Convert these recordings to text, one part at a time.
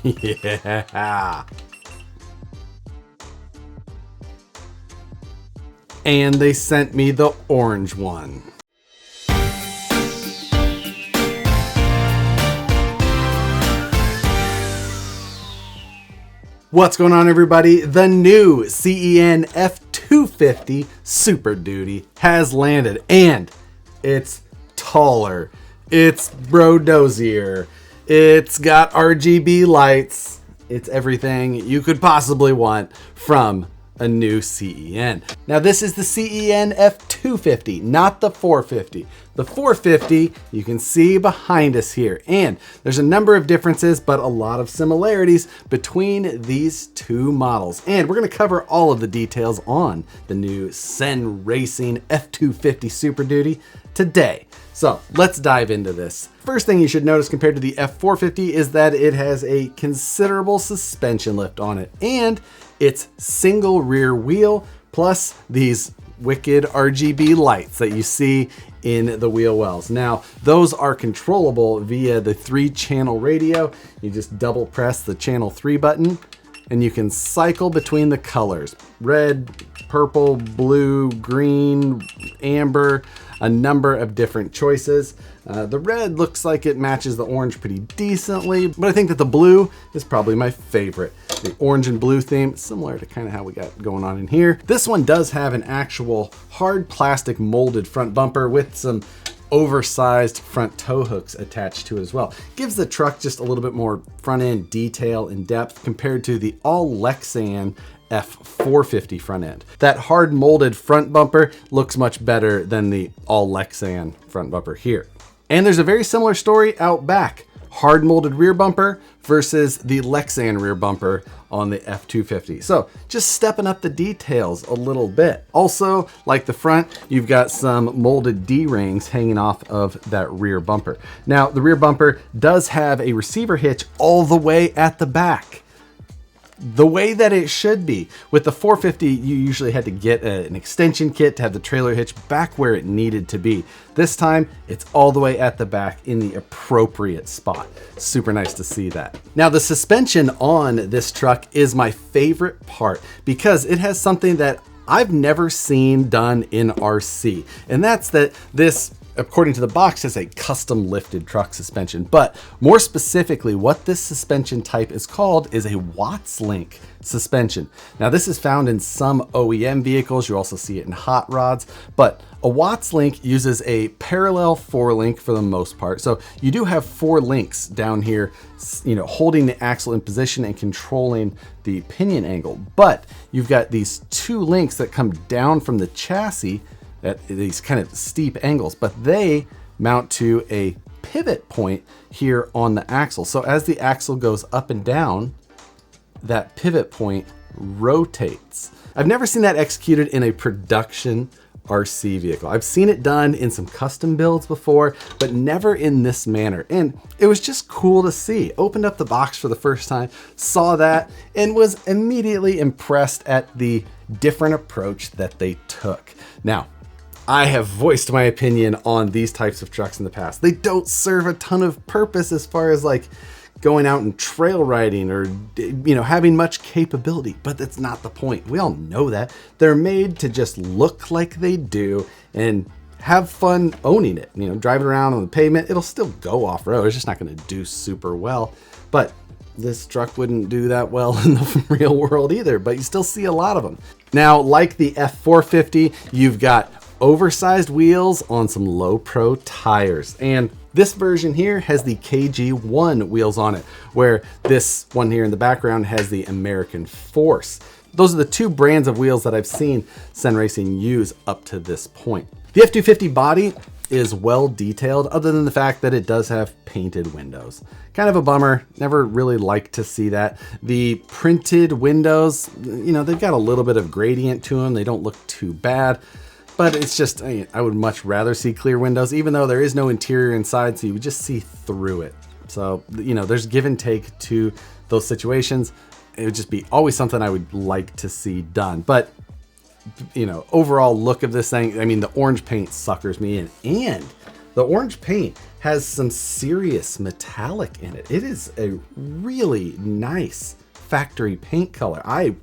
Yeah. And they sent me the orange one. What's going on, everybody? The new CEN F-250 Super Duty has landed, and it's taller, it's bro-dozier, it's got RGB lights, it's everything you could possibly want from a new CEN. Now this is the CEN F-250, not the 450. The 450 you can see behind us here, and there's a number of differences but a lot of similarities between these two models, and we're going to cover all of the details on the new CEN Racing F-250 Super Duty today. So let's dive into this. First thing you should notice compared to the F450 is that it has a considerable suspension lift on it, and it's single rear wheel plus these wicked RGB lights that you see in the wheel wells. Now, those are controllable via the 3-channel radio. You just double press the channel 3 button and you can cycle between the colors: red, purple, blue, green, amber, a number of different choices. The red looks like it matches the orange pretty decently, but I think that the blue is probably my favorite. The orange and blue theme, similar to kind of how we got going on in here. This one does have an actual hard plastic molded front bumper with some oversized front tow hooks attached to it as well. Gives the truck just a little bit more front end detail and depth compared to the all Lexan F450 front end. That hard molded front bumper looks much better than the all Lexan front bumper here. And there's a very similar story out back. Hard molded rear bumper versus the Lexan rear bumper on the F250. So just stepping up the details a little bit. Also, like the front, you've got some molded D-rings hanging off of that rear bumper. Now, the rear bumper does have a receiver hitch all the way at the back, the way that it should be. With the 450, you usually had to get an extension kit to have the trailer hitch back where it needed to be. This time, it's all the way at the back in the appropriate spot. Super nice to see that. Now, the suspension on this truck is my favorite part because it has something that I've never seen done in RC, and that's that this, according to the box, is a custom lifted truck suspension. But more specifically, what this suspension type is called is a Watts link suspension. Now, this is found in some OEM vehicles. You also see it in hot rods, but a Watts link uses a parallel 4-link for the most part. So you do have 4 links down here, holding the axle in position and controlling the pinion angle. But you've got these 2 links that come down from the chassis at these kind of steep angles, but they mount to a pivot point here on the axle. So as the axle goes up and down, that pivot point rotates. I've never seen that executed in a production RC vehicle. I've seen it done in some custom builds before, but never in this manner. And it was just cool to see. Opened up the box for the first time, saw that, and was immediately impressed at the different approach that they took. Now, I have voiced my opinion on these types of trucks in the past. They don't serve a ton of purpose as far as like going out and trail riding or having much capability, but that's not the point. We all know that. They're made to just look like they do and have fun owning it. Driving around on the pavement, it'll still go off-road. It's just not going to do super well, but this truck wouldn't do that well in the real world either, but you still see a lot of them. Now, like the F450, you've got oversized wheels on some low pro tires, and this version here has the KG1 wheels on it, where this one here in the background has the American Force. Those are the 2 brands of wheels that I've seen CEN Racing use up to this point. The F250 body is well detailed, other than the fact that it does have painted windows. Kind of a bummer. Never really liked to see that. The printed windows, they've got a little bit of gradient to them. They don't look too bad. But it's just, I would much rather see clear windows, even though there is no interior inside, so you would just see through it. So, there's give and take to those situations. It would just be always something I would like to see done. But, overall look of this thing, the orange paint suckers me in. And The orange paint has some serious metallic in it. It is a really nice factory paint color. I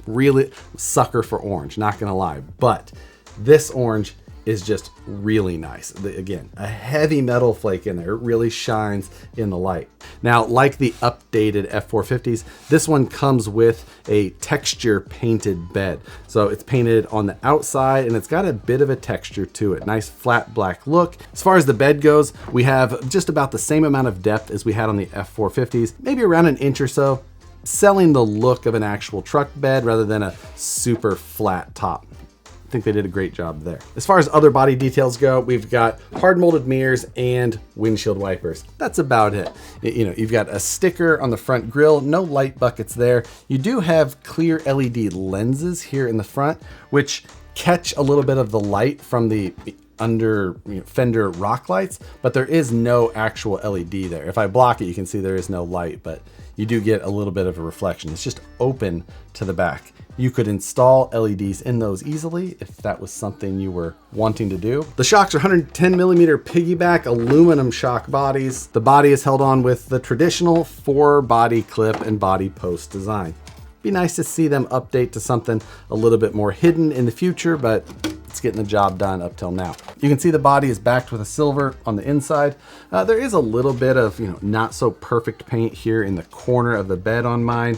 really sucker for orange, not gonna lie, but this orange is just really nice. Again, a heavy metal flake in there. It really shines in the light. Now, like the updated F450s, this one comes with a texture painted bed. So it's painted on the outside and it's got a bit of a texture to it. Nice flat black look. As far as the bed goes, we have just about the same amount of depth as we had on the F450s, maybe around an inch or so, selling the look of an actual truck bed rather than a super flat top. I think they did a great job there. As far as other body details go, we've got hard molded mirrors and windshield wipers. That's about it. You know, you've got a sticker on the front grille, no light buckets there. You do have clear LED lenses here in the front, which catch a little bit of the light from the under fender rock lights, but there is no actual LED there. If I block it, you can see there is no light, but you do get a little bit of a reflection. It's just open to the back. You could install LEDs in those easily if that was something you were wanting to do. The shocks are 110 millimeter piggyback aluminum shock bodies. The body is held on with the traditional 4 body clip and body post design. Be nice to see them update to something a little bit more hidden in the future, but it's getting the job done up till now. You can see the body is backed with a silver on the inside. There is a little bit of not so perfect paint here in the corner of the bed on mine.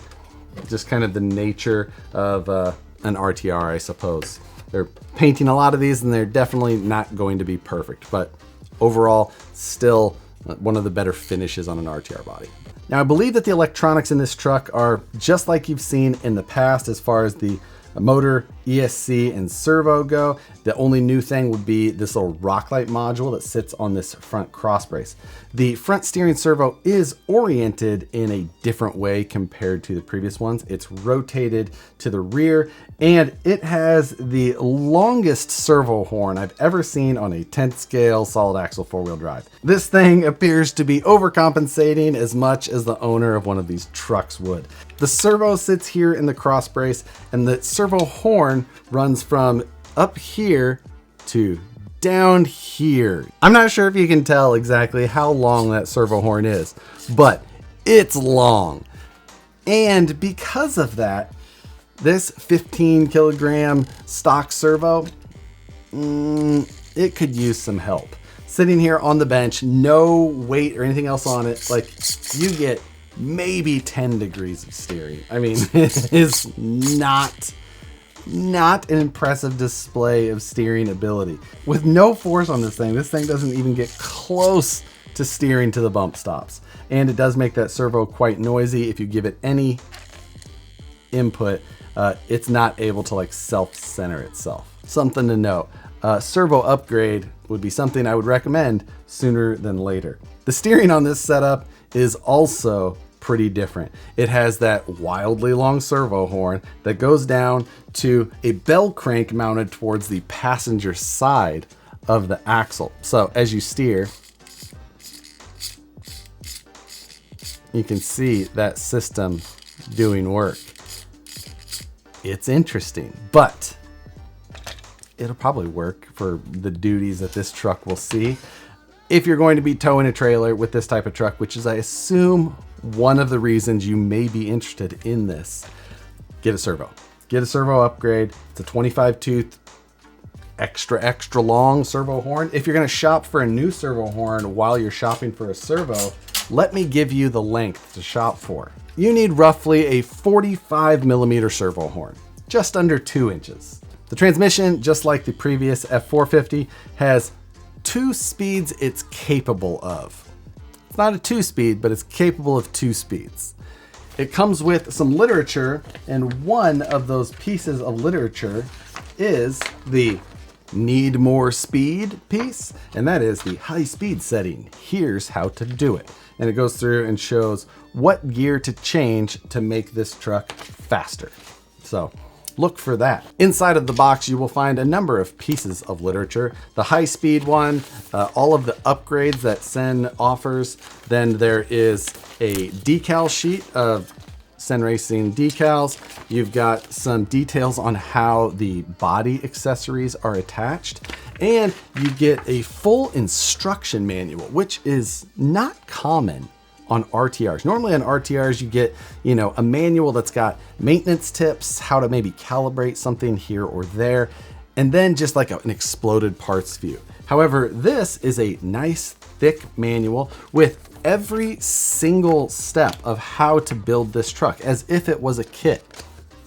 Just kind of the nature of an RTR, I suppose. They're painting a lot of these and they're definitely not going to be perfect, but overall still one of the better finishes on an RTR body. Now I believe that the electronics in this truck are just like you've seen in the past as far as the motor, ESC, and servo go. The only new thing would be this little rock light module that sits on this front cross brace. The front steering servo is oriented in a different way compared to the previous ones. It's rotated to the rear and it has the longest servo horn I've ever seen on a 10th scale solid axle 4-wheel drive. This thing appears to be overcompensating as much as the owner of one of these trucks would. The servo sits here in the cross brace and the servo horn runs from up here to down here. I'm not sure if you can tell exactly how long that servo horn is, but it's long. And because of that, this 15 kilogram stock servo, it could use some help. Sitting here on the bench, no weight or anything else on it, like you get maybe 10 degrees of steering. I mean, it is not an impressive display of steering ability. With no force on this thing doesn't even get close to steering to the bump stops. And it does make that servo quite noisy. If you give it any input, it's not able to like self-center itself. Something to note. Servo upgrade would be something I would recommend sooner than later. The steering on this setup is also pretty different. It has that wildly long servo horn that goes down to a bell crank mounted towards the passenger side of the axle. So as you steer, you can see that system doing work. It's interesting, but it'll probably work for the duties that this truck will see. If you're going to be towing a trailer with this type of truck, which is, I assume, one of the reasons you may be interested in this, get a servo. Get a servo upgrade. It's a 25 tooth, extra long servo horn. If you're gonna shop for a new servo horn while you're shopping for a servo, let me give you the length to shop for. You need roughly a 45 millimeter servo horn, just under 2 inches. The transmission, just like the previous F450, has 2 speeds it's capable of. It's not a 2-speed, but it's capable of 2 speeds. It comes with some literature, and one of those pieces of literature is the need more speed piece, and that is the high speed setting. Here's how to do it. And it goes through and shows what gear to change to make this truck faster. So look for that. Inside of the box, you will find a number of pieces of literature. The high-speed one, all of the upgrades that CEN offers. Then there is a decal sheet of CEN Racing decals. You've got some details on how the body accessories are attached. And you get a full instruction manual, which is not common on RTRs. Normally on RTRs, you get, a manual that's got maintenance tips, how to maybe calibrate something here or there, and then just like an exploded parts view. However, this is a nice thick manual with every single step of how to build this truck as if it was a kit,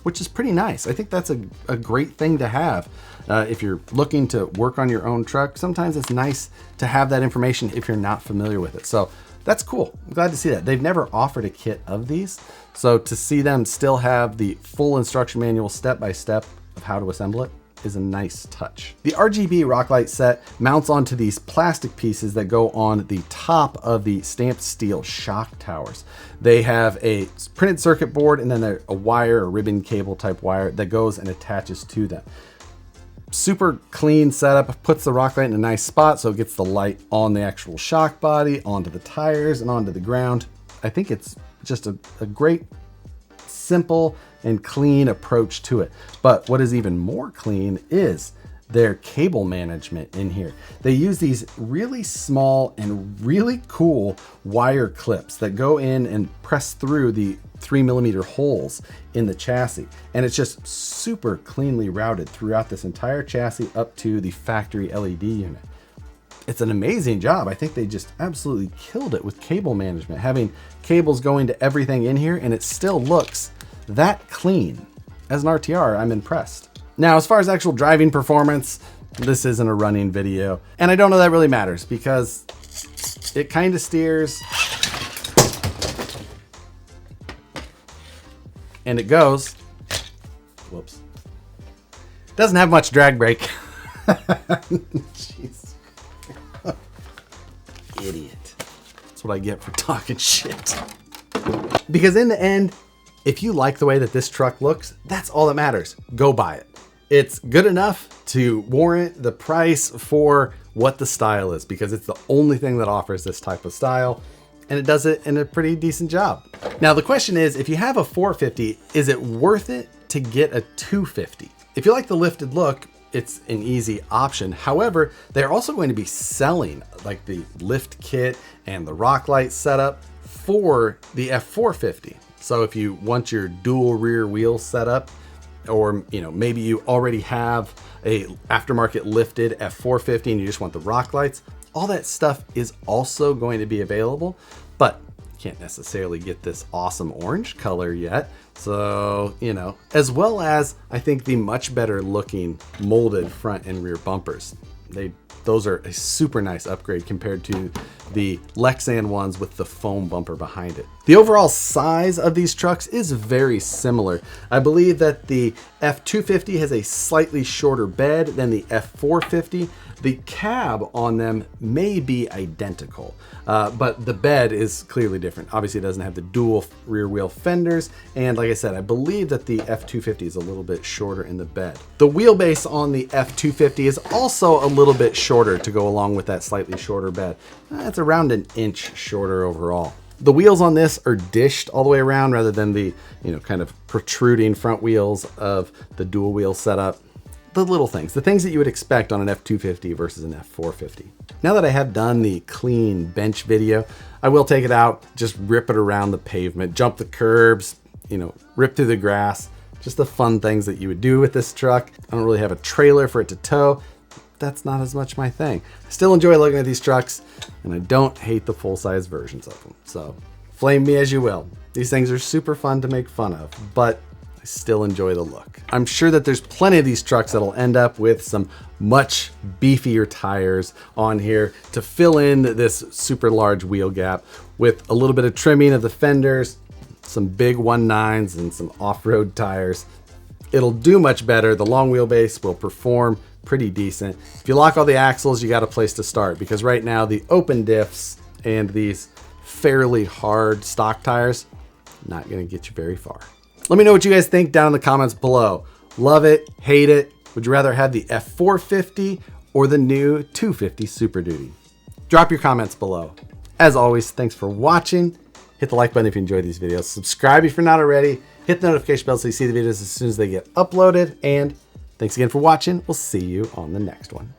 which is pretty nice. I think that's a great thing to have. If you're looking to work on your own truck, sometimes it's nice to have that information if you're not familiar with it. So that's cool. I'm glad to see that. They've never offered a kit of these. So to see them still have the full instruction manual step-by-step of how to assemble it is a nice touch. The Rgb Rock Light Set mounts onto these plastic pieces that go on the top of the stamped steel shock towers. They have a printed circuit board and then a wire, a ribbon cable type wire that goes and attaches to them. Super clean setup, puts the rock light in a nice spot so it gets the light on the actual shock body, onto the tires, and onto the ground. I think it's just a great, simple, and clean approach to it. But what is even more clean is their cable management in here. They use these really small and really cool wire clips that go in and press through the 3mm holes in the chassis. And it's just super cleanly routed throughout this entire chassis up to the factory LED unit. It's an amazing job. I think they just absolutely killed it with cable management, having cables going to everything in here, and it still looks that clean. As an RTR, I'm impressed. Now, as far as actual driving performance, this isn't a running video, and I don't know that really matters because it kind of steers and it goes. Whoops. Doesn't have much drag brake. Jeez. Idiot. That's what I get for talking shit. Because in the end, if you like the way that this truck looks, that's all that matters. Go buy it. It's good enough to warrant the price for what the style is, because it's the only thing that offers this type of style, and it does it in a pretty decent job. Now, the question is, if you have a 450, is it worth it to get a 250? If you like the lifted look, it's an easy option. However, they're also going to be selling like the lift kit and the rock light setup for the F450. So if you want your dual rear wheel setup, or maybe you already have a aftermarket lifted F450 and you just want the rock lights, all that stuff is also going to be available, but you can't necessarily get this awesome orange color yet. So, as well as I think the much better looking molded front and rear bumpers. Those are a super nice upgrade compared to the Lexan ones with the foam bumper behind it. The overall size of these trucks is very similar. I believe that the F250 has a slightly shorter bed than the F450. The cab on them may be identical, but the bed is clearly different. Obviously, it doesn't have the dual rear wheel fenders. And like I said, I believe that the F250 is a little bit shorter in the bed. The wheelbase on the F250 is also a little bit shorter to go along with that slightly shorter bed. It's around an inch shorter overall. The wheels on this are dished all the way around rather than the, kind of protruding front wheels of the dual wheel setup. The little things, the things that you would expect on an F250 versus an F450. Now that I have done the clean bench video, I will take it out, just rip it around the pavement, jump the curbs, rip through the grass, just the fun things that you would do with this truck. I don't really have a trailer for it to tow. That's not as much my thing. I still enjoy looking at these trucks, and I don't hate the full-size versions of them. So flame me as you will. These things are super fun to make fun of, but I still enjoy the look. I'm sure that there's plenty of these trucks that'll end up with some much beefier tires on here to fill in this super large wheel gap with a little bit of trimming of the fenders, some big 1.9s and some off-road tires. It'll do much better. The long wheelbase will perform pretty decent. If you lock all the axles, you got a place to start, because right now the open diffs and these fairly hard stock tires, not gonna get you very far. Let me know what you guys think down in the comments below. Love it, hate it. Would you rather have the F450 or the new 250 Super Duty? Drop your comments below. As always, thanks for watching, Hit the like button if you enjoyed these videos. Subscribe if you're not already. Hit the notification bell so you see the videos as soon as they get uploaded. And thanks again for watching. We'll see you on the next one.